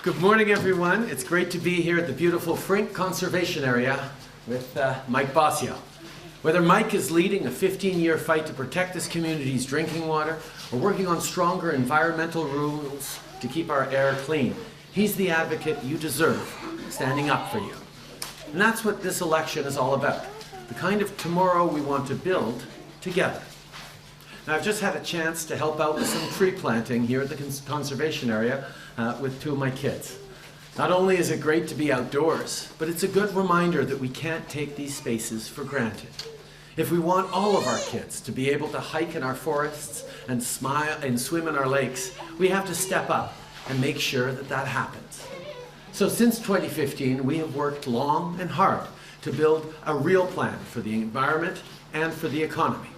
Good morning, everyone. It's great to be here at the beautiful Frink Conservation Area with Mike Bossio. Whether Mike is leading a 15-year fight to protect this community's drinking water or working on stronger environmental rules to keep our air clean, he's the advocate you deserve, standing up for you. And that's what this election is all about, the kind of tomorrow we want to build together. Now, I've just had a chance to help out with some tree planting here at the conservation area with two of my kids. Not only is it great to be outdoors, but it's a good reminder that we can't take these spaces for granted. If we want all of our kids to be able to hike in our forests and smile and swim in our lakes, we have to step up and make sure that that happens. So since 2015, we have worked long and hard to build a real plan for the environment and for the economy.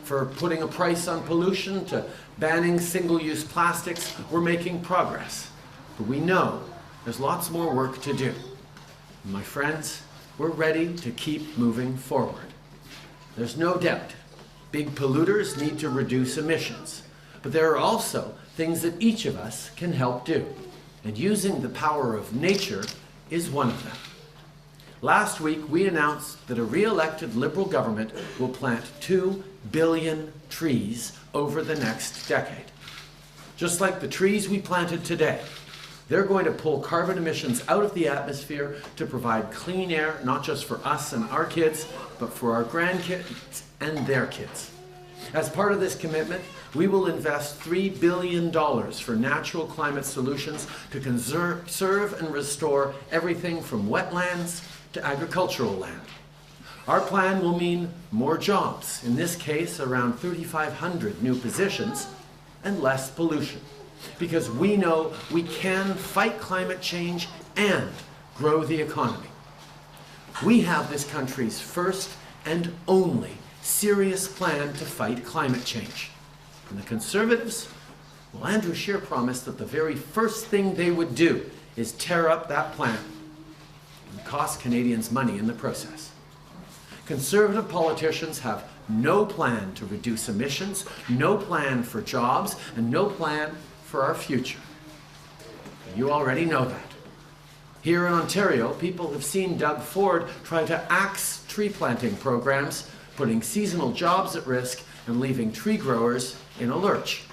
For putting a price on pollution to banning single-use plastics, we're making progress. But we know there's lots more work to do. And my friends, we're ready to keep moving forward. There's no doubt, big polluters need to reduce emissions. But there are also things that each of us can help do. And using the power of nature is one of them. Last week, we announced that a re-elected Liberal government will plant 2 billion trees over the next decade. Just like the trees we planted today, they're going to pull carbon emissions out of the atmosphere to provide clean air, not just for us and our kids, but for our grandkids and their kids. As part of this commitment, we will invest $3 billion for natural climate solutions to conserve and restore everything from wetlands to agricultural land. Our plan will mean more jobs, in this case around 3,500 new positions, and less pollution. Because we know we can fight climate change and grow the economy. We have this country's first and only serious plan to fight climate change. And the Conservatives, well, Andrew Scheer promised that the very first thing they would do is tear up that plan and cost Canadians money in the process. Conservative politicians have no plan to reduce emissions, no plan for jobs, and no plan for our future. You already know that. Here in Ontario, people have seen Doug Ford try to axe tree planting programs, putting seasonal jobs at risk and leaving tree growers in a lurch.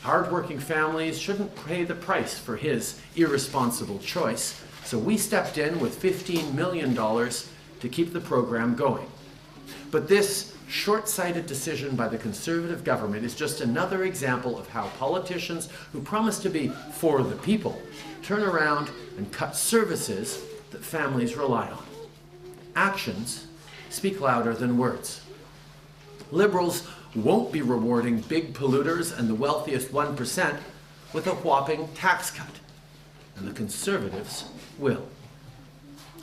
Hardworking families shouldn't pay the price for his irresponsible choice, so we stepped in with $15 million to keep the program going. But this short-sighted decision by the Conservative government is just another example of how politicians who promise to be for the people turn around and cut services that families rely on. Actions speak louder than words. Liberals won't be rewarding big polluters and the wealthiest 1% with a whopping tax cut, and the Conservatives will.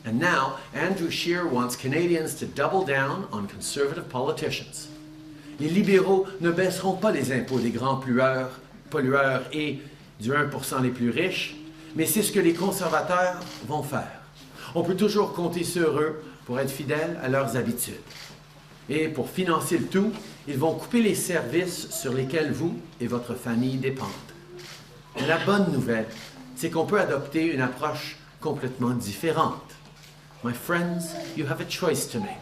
And now, Andrew Scheer wants Canadians to double down on Conservative politicians. Les libéraux ne baisseront pas les impôts des grands pollueurs et du 1% les plus riches, mais c'est ce que les conservateurs vont faire. On peut toujours compter sur eux pour être fidèles à leurs habitudes. Et pour financer le tout, ils vont couper les services sur lesquels vous et votre famille dépendent. Et la bonne nouvelle, c'est qu'on peut adopter une approche complètement différente. My friends, you have a choice to make.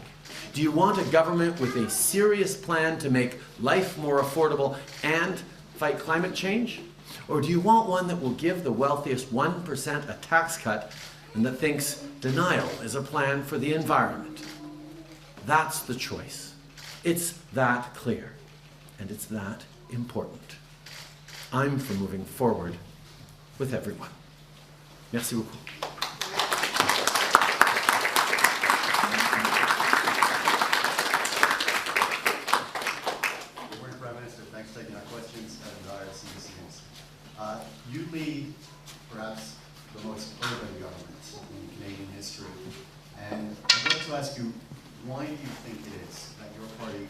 Do you want a government with a serious plan to make life more affordable and fight climate change? Or do you want one that will give the wealthiest 1% a tax cut and that thinks denial is a plan for the environment? That's the choice. It's that clear, and it's that important. I'm for moving forward with everyone. Merci beaucoup. You lead perhaps the most urban government in Canadian history, and I'd like to ask you, why do you think it is that your party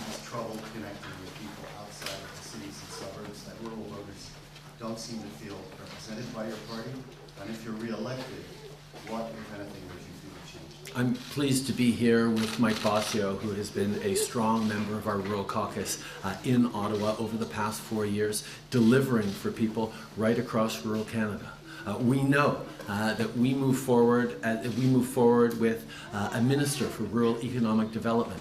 has trouble connecting with people outside of the cities and suburbs, that rural voters don't seem to feel represented by your party? And if you're re-elected, what, if anything, would you do to change? I'm pleased to be here with Mike Bossio, who has been a strong member of our Rural Caucus in Ottawa over the past 4 years, delivering for people right across rural Canada. We know that we move forward with a Minister for Rural Economic Development,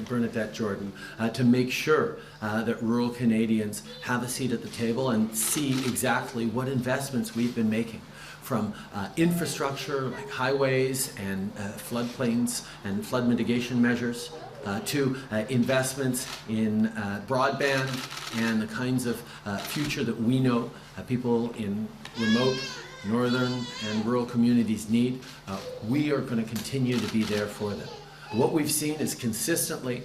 Bernadette Jordan, to make sure that rural Canadians have a seat at the table and see exactly what investments we've been making, from infrastructure like highways and floodplains and flood mitigation measures, to investments in broadband and the kinds of future that we know people in remote, northern and rural communities need. We are going to continue to be there for them. What we've seen is consistently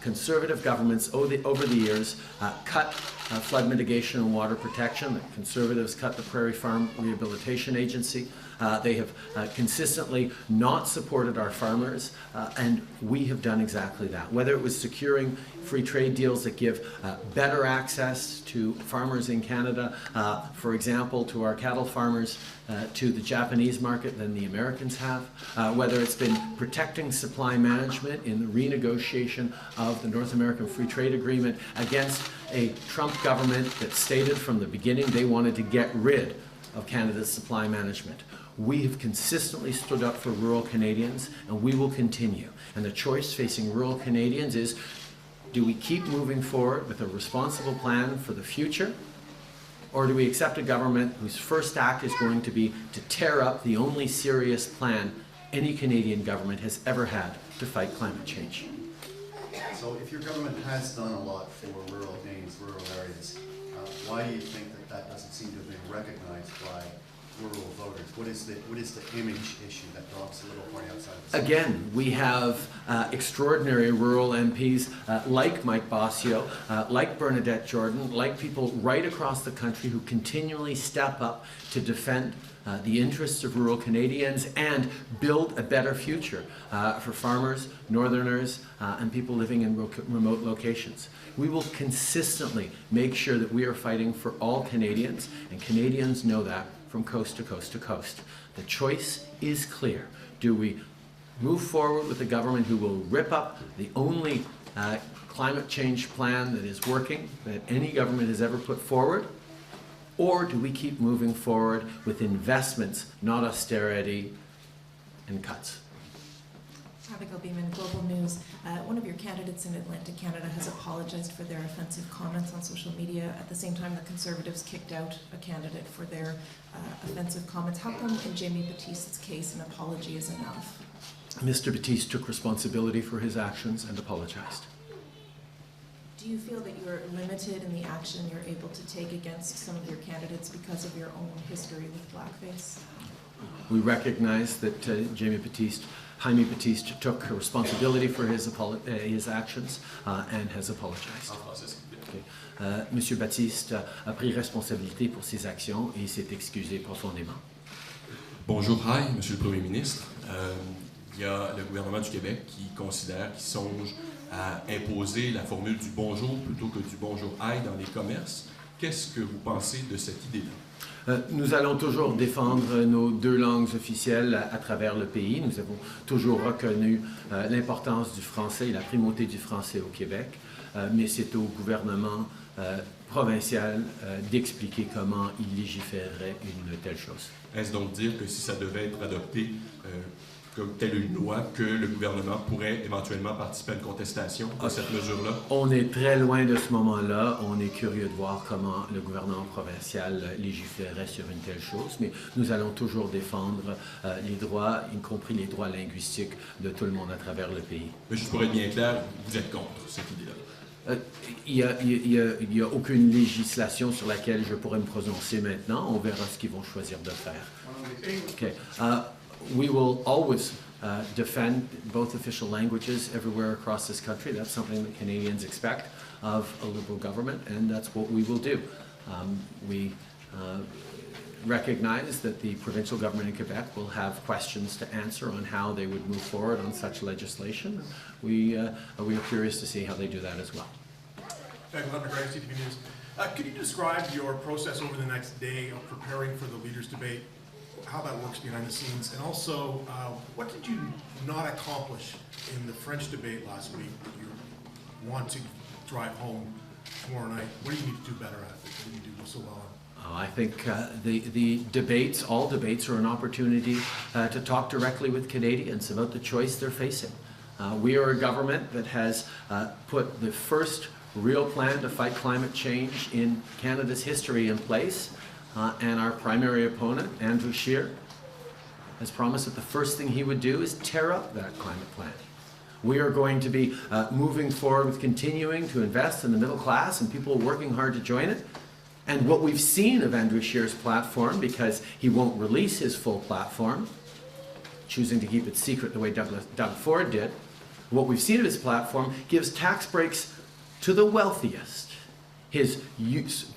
Conservative governments over the years cut flood mitigation and water protection. The Conservatives cut the Prairie Farm Rehabilitation Agency. They have consistently not supported our farmers, and we have done exactly that. Whether it was securing free trade deals that give better access to farmers in Canada, for example, to our cattle farmers, to the Japanese market than the Americans have, whether it's been protecting supply management in the renegotiation of the North American Free Trade Agreement against a Trump government that stated from the beginning they wanted to get rid of Canada's supply management. We have consistently stood up for rural Canadians, and we will continue. And the choice facing rural Canadians is, do we keep moving forward with a responsible plan for the future, or do we accept a government whose first act is going to be to tear up the only serious plan any Canadian government has ever had to fight climate change? So if your government has done a lot for rural Canadians, rural areas, why do you think that doesn't seem to have been recognized by rural voters? What is the image issue that drops a little party outside of the city? Again, we have extraordinary rural MPs like Mike Bossio, like Bernadette Jordan, like people right across the country who continually step up to defend the interests of rural Canadians and build a better future for farmers, northerners, and people living in remote locations. We will consistently make sure that we are fighting for all Canadians, and Canadians know that from coast to coast to coast. The choice is clear. Do we move forward with a government who will rip up the only climate change plan that is working, that any government has ever put forward? Or do we keep moving forward with investments, not austerity and cuts? Abigail Beeman, Global News. One of your candidates in Atlantic Canada has apologized for their offensive comments on social media. At the same time, the Conservatives kicked out a candidate for their offensive comments. How come in Jamie Battiste's case an apology is enough? Mr. Battiste took responsibility for his actions and apologized. Do you feel that you're limited in the action you're able to take against some of your candidates because of your own history with blackface? We recognize that Jaime Batiste took responsibility for his actions and has apologized. Okay. Monsieur Batiste a pris responsabilité pour ses actions et s'est excusé profondément. Bonjour, hi, Monsieur le Premier ministre. Il y a le gouvernement du Québec qui songe à imposer la formule du bonjour plutôt que du bonjour aïe dans les commerces. Qu'est-ce que vous pensez de cette idée-là? Nous allons toujours défendre nos deux langues officielles à travers le pays. Nous avons toujours reconnu l'importance du français et la primauté du français au Québec, mais c'est au gouvernement provincial d'expliquer comment il légiférerait une telle chose. Est-ce donc dire que si ça devait être adopté comme telle une loi, que le gouvernement pourrait éventuellement participer à une contestation de cette mesure-là? On est très loin de ce moment-là. On est curieux de voir comment le gouvernement provincial légiférerait sur une telle chose, mais nous allons toujours défendre les droits, y compris les droits linguistiques de tout le monde à travers le pays. Mais juste pour être bien clair, vous êtes contre cette idée-là? Il n'y a aucune législation sur laquelle je pourrais me prononcer maintenant. On verra ce qu'ils vont choisir de faire. Okay. We will always defend both official languages everywhere across this country. That's something that Canadians expect of a Liberal government, and that's what we will do. We recognize that the provincial government in Quebec will have questions to answer on how they would move forward on such legislation. We are curious to see how they do that as well. Could you describe your process over the next day of preparing for the leaders' debate, how that works behind the scenes, and also what did you not accomplish in the French debate last week that you want to drive home tomorrow night? What do you need to do better at that you do so well on? I think the debates, all debates, are an opportunity to talk directly with Canadians about the choice they're facing. We are a government that has put the first real plan to fight climate change in Canada's history in place, and our primary opponent, Andrew Scheer, has promised that the first thing he would do is tear up that climate plan. We are going to be moving forward with continuing to invest in the middle class and people working hard to join it. And what we've seen of Andrew Scheer's platform, because he won't release his full platform, choosing to keep it secret the way Doug Ford did, what we've seen of his platform gives tax breaks to the wealthiest. His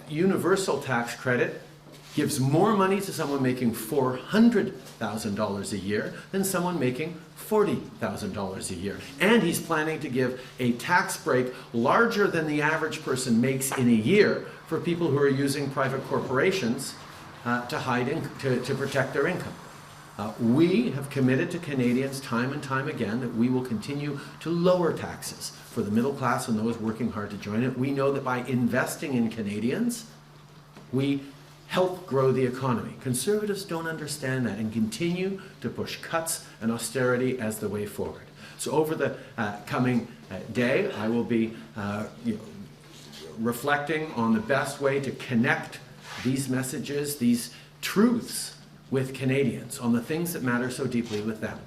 universal tax credit gives more money to someone making $400,000 a year than someone making $40,000 a year. And he's planning to give a tax break larger than the average person makes in a year for people who are using private corporations to protect their income. We have committed to Canadians time and time again that we will continue to lower taxes for the middle class and those working hard to join it. We know that by investing in Canadians, we help grow the economy. Conservatives don't understand that and continue to push cuts and austerity as the way forward. So over the coming day, I will be reflecting on the best way to connect these messages, these truths with Canadians on the things that matter so deeply with them.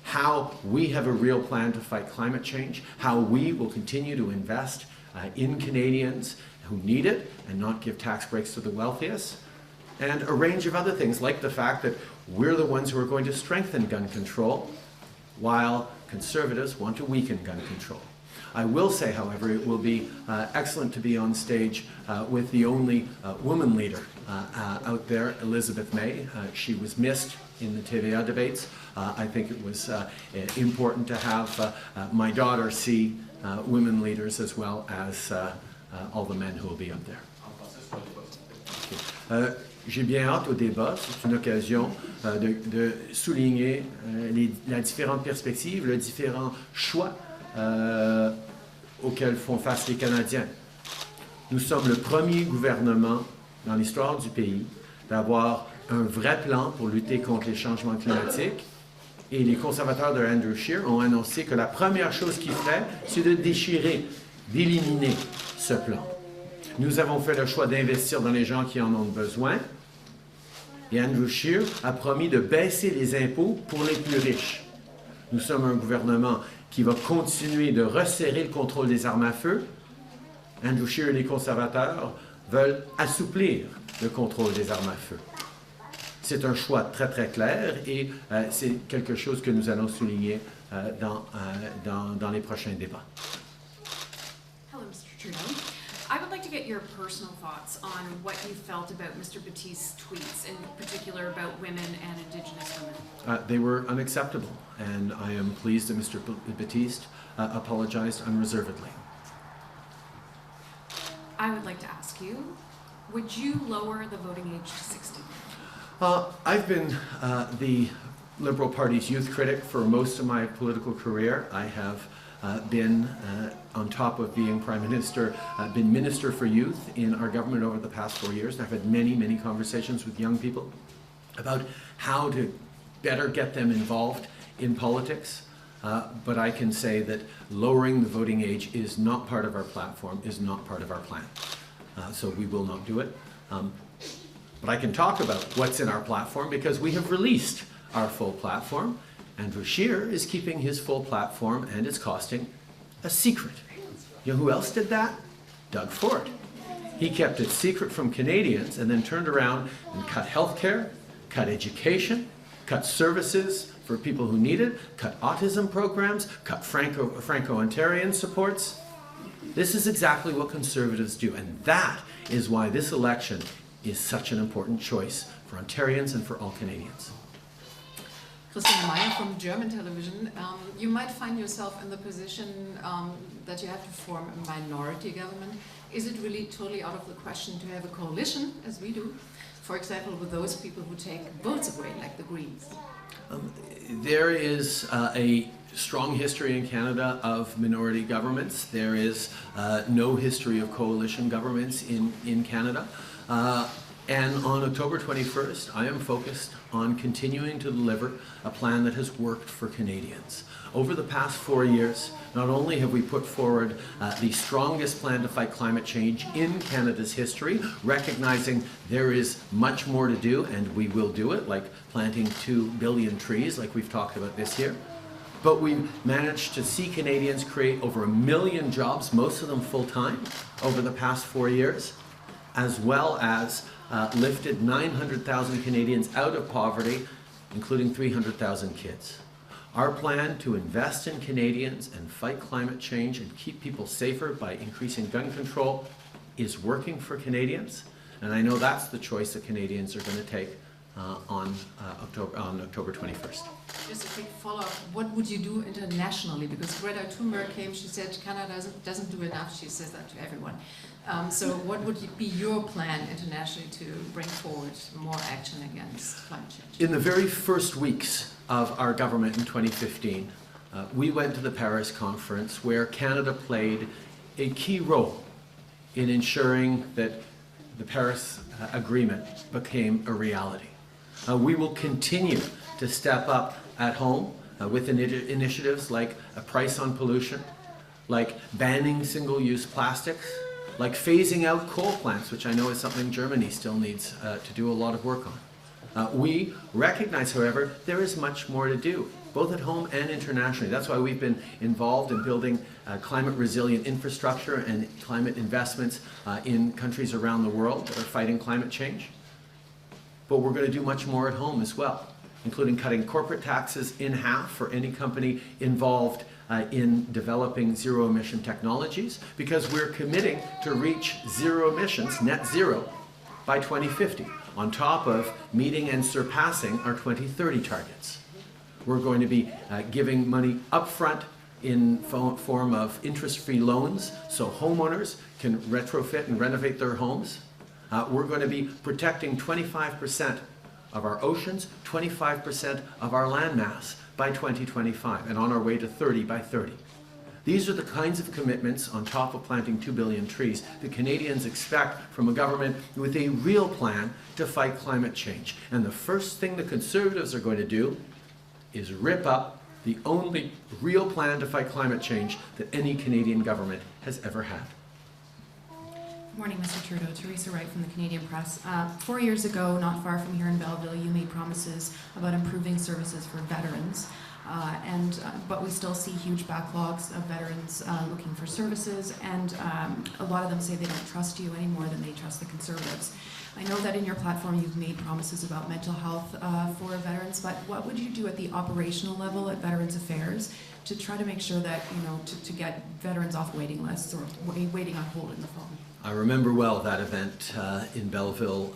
How we have a real plan to fight climate change, how we will continue to invest in Canadians who need it and not give tax breaks to the wealthiest, and a range of other things like the fact that we're the ones who are going to strengthen gun control while Conservatives want to weaken gun control. I will say, however, it will be excellent to be on stage with the only woman leader out there, Elizabeth May. She was missed in the TVA debates. I think it was important to have my daughter see women leaders as well as all the men who will be up there. J'ai bien hâte au débat. C'est une occasion de souligner la différente perspective, les différents choix auxquels font face les Canadiens. Nous sommes le premier gouvernement dans l'histoire du pays d'avoir un vrai plan pour lutter contre les changements climatiques. Et les conservateurs de Andrew Scheer ont annoncé que la première chose qu'ils feraient, c'est de déchirer, d'éliminer ce plan. Nous avons fait le choix d'investir dans les gens qui en ont besoin. Et Andrew Scheer a promis de baisser les impôts pour les plus riches. Nous sommes un gouvernement qui va continuer de resserrer le contrôle des armes à feu. Andrew Scheer et les conservateurs veulent assouplir le contrôle des armes à feu. C'est un choix très très clair et c'est quelque chose que nous allons souligner dans les prochains débats. Hello, Mr. Trudeau. I would like to get your personal thoughts on what you felt about Mr. Battiste's tweets, in particular about women and Indigenous women. They were unacceptable, and I am pleased that Mr. Battiste apologized unreservedly. I would like to ask you, would you lower the voting age to 60? I've been the Liberal Party's youth critic for most of my political career. I have been, on top of being Prime Minister, been Minister for Youth in our government over the past 4 years. And I've had many, many conversations with young people about how to better get them involved in politics. But I can say that lowering the voting age is not part of our platform, is not part of our plan. So we will not do it. But I can talk about what's in our platform because we have released our full platform. Andrew Scheer is keeping his full platform and it's costing a secret. You know who else did that? Doug Ford. He kept it secret from Canadians and then turned around and cut healthcare, cut education, cut services for people who need it, cut autism programs, cut Franco-Ontarian supports. This is exactly what Conservatives do, and that is why this election is such an important choice for Ontarians and for all Canadians. Christian Meyer from German television. You might find yourself in the position that you have to form a minority government. Is it really totally out of the question to have a coalition, as we do, for example, with those people who take votes away, like the Greens? There is a strong history in Canada of minority governments. There is no history of coalition governments in Canada. And on October 21st, I am focused on continuing to deliver a plan that has worked for Canadians. Over the past 4 years, not only have we put forward the strongest plan to fight climate change in Canada's history, recognizing there is much more to do, and we will do it, like planting 2 billion trees, like we've talked about this year, but we've managed to see Canadians create over 1 million jobs, most of them full-time, over the past 4 years, as well as lifted 900,000 Canadians out of poverty, including 300,000 kids. Our plan to invest in Canadians and fight climate change and keep people safer by increasing gun control is working for Canadians, and I know that's the choice that Canadians are going to take on October 21st. Just a quick follow-up. What would you do internationally? Because Greta Thunberg came, she said Canada doesn't do enough. She says that to everyone. So what would be your plan internationally to bring forward more action against climate change? In the very first weeks of our government in 2015, we went to the Paris conference where Canada played a key role in ensuring that the Paris Agreement became a reality. We will continue to step up at home with initiatives like a price on pollution, like banning single-use plastics, like phasing out coal plants, which I know is something Germany still needs to do a lot of work on. We recognize, however, there is much more to do, both at home and internationally. That's why we've been involved in building climate-resilient infrastructure and climate investments in countries around the world that are fighting climate change. But we're going to do much more at home as well, including cutting corporate taxes in half for any company involved in developing zero-emission technologies, because we're committing to reach zero emissions, net zero, by 2050, on top of meeting and surpassing our 2030 targets. We're going to be giving money upfront in form of interest-free loans so homeowners can retrofit and renovate their homes. We're going to be protecting 25% of our oceans, 25% of our landmass by 2025, and on our way to 30 by 30. These are the kinds of commitments, on top of planting 2 billion trees, that Canadians expect from a government with a real plan to fight climate change. And the first thing the Conservatives are going to do is rip up the only real plan to fight climate change that any Canadian government has ever had. Good morning, Mr. Trudeau. Teresa Wright from the Canadian Press. 4 years ago, not far from here in Belleville, you made promises about improving services for veterans, but we still see huge backlogs of veterans looking for services, and a lot of them say they don't trust you any more than they trust the Conservatives. I know that in your platform you've made promises about mental health for veterans, but what would you do at the operational level at Veterans Affairs to try to make sure that, to get veterans off waiting lists or waiting on hold in the phone? I remember well that event in Belleville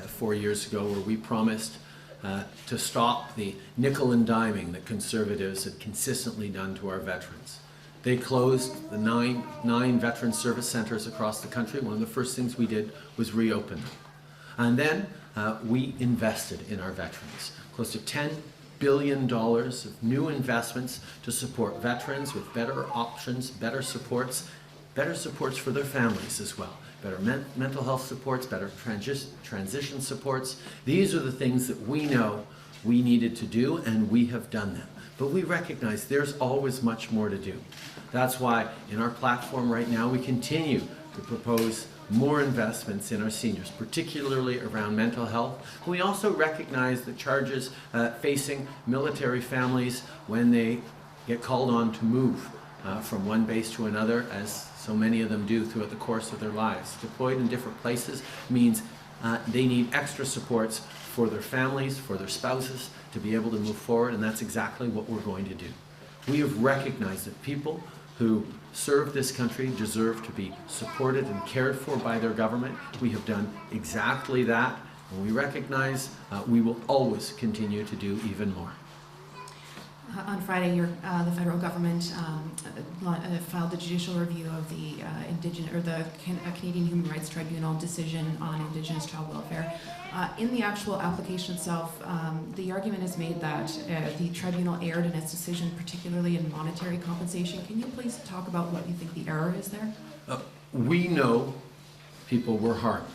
4 years ago, where we promised to stop the nickel and diming that Conservatives had consistently done to our veterans. They closed the nine veteran service centers across the country. One of the first things we did was reopen them. And then we invested in our veterans. Close to $10 billion of new investments to support veterans with better options, better supports for their families as well. Better mental health supports, better transition supports. These are the things that we know we needed to do, and we have done them. But we recognize there's always much more to do. That's why in our platform right now we continue to propose more investments in our seniors, particularly around mental health. We also recognize the charges facing military families when they get called on to move from one base to another, as so many of them do throughout the course of their lives. Deployed in different places means they need extra supports for their families, for their spouses, to be able to move forward, and that's exactly what we're going to do. We have recognized that people who serve this country deserve to be supported and cared for by their government. We have done exactly that, and we recognize we will always continue to do even more. On Friday, the federal government filed a judicial review of the Canadian Human Rights Tribunal decision on Indigenous child welfare. In the actual application itself, the argument is made that the tribunal erred in its decision, particularly in monetary compensation. Can you please talk about what you think the error is there? We know people were harmed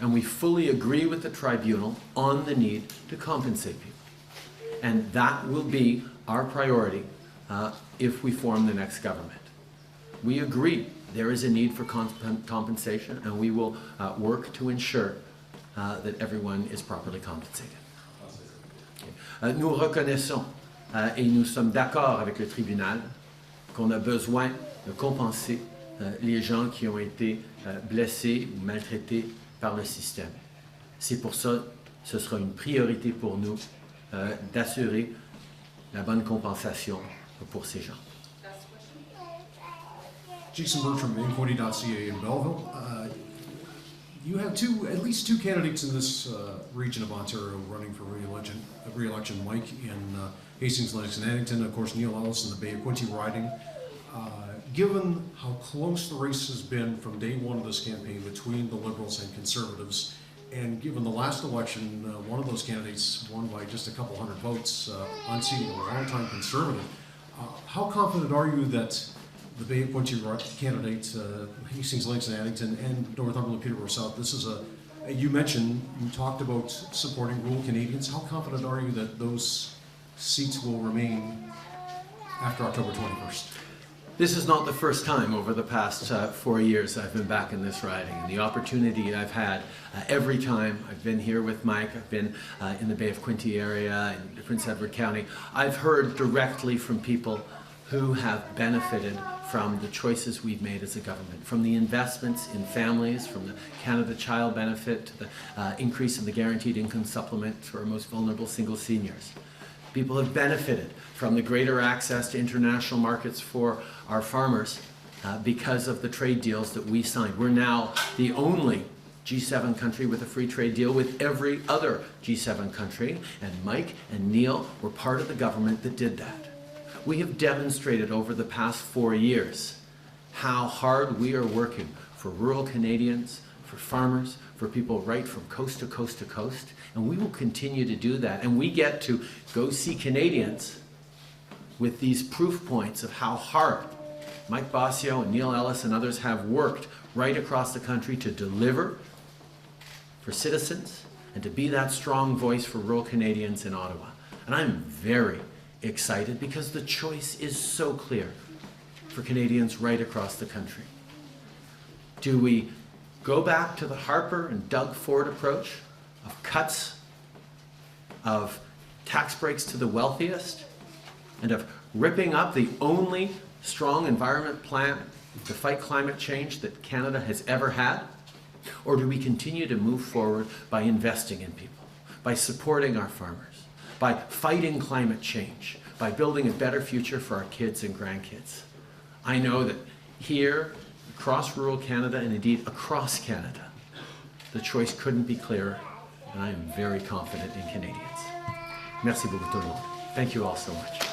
And we fully agree with the tribunal on the need to compensate people. And that will be our priority if we form the next government. We agree there is a need for compensation, and we will work to ensure that everyone is properly compensated. Okay. Nous reconnaissons et nous sommes d'accord avec le tribunal qu'on a besoin de compenser les gens qui ont été blessés ou maltraités par le système. C'est pour ça que ce sera une priorité pour nous d'assurer la bonne compensation pour ces gens. Jason Bertram, Inquiry.ca in Belleville. You have at least two candidates in this region of Ontario running for re-election. Mike in Hastings, Lennox and Addington, of course Neil Ellis in the Bay of Quinte riding. Given how close the race has been from day one of this campaign between the Liberals and Conservatives, and given the last election, one of those candidates won by just a couple hundred votes, unseating a longtime Conservative, how confident are you that the Bay of Quinte candidate, Hastings, Lennox and Addington, and Northumberland, Peterborough South, this is you talked about supporting rural Canadians. How confident are you that those seats will remain after October 21st? This is not the first time over the past 4 years I've been back in this riding, and the opportunity I've had every time I've been here with Mike, I've been in the Bay of Quinte area, in Prince Edward County, I've heard directly from people who have benefited from the choices we've made as a government, from the investments in families, from the Canada Child Benefit, to the increase in the guaranteed income supplement for our most vulnerable single seniors. People have benefited from the greater access to international markets for our farmers because of the trade deals that we signed. We're now the only G7 country with a free trade deal with every other G7 country, and Mike and Neil were part of the government that did that. We have demonstrated over the past 4 years how hard we are working for rural Canadians, for farmers, for people right from coast to coast to coast, and we will continue to do that. And we get to go see Canadians with these proof points of how hard Mike Bossio and Neil Ellis and others have worked right across the country to deliver for citizens and to be that strong voice for rural Canadians in Ottawa. And I'm very excited because the choice is so clear for Canadians right across the country. Do we go back to the Harper and Doug Ford approach of cuts, of tax breaks to the wealthiest, and of ripping up the only strong environment plan to fight climate change that Canada has ever had? Or do we continue to move forward by investing in people, by supporting our farmers, by fighting climate change, by building a better future for our kids and grandkids? I know that here, across rural Canada, and indeed across Canada, the choice couldn't be clearer, and I am very confident in Canadians. Merci beaucoup tout le monde. Thank you all so much.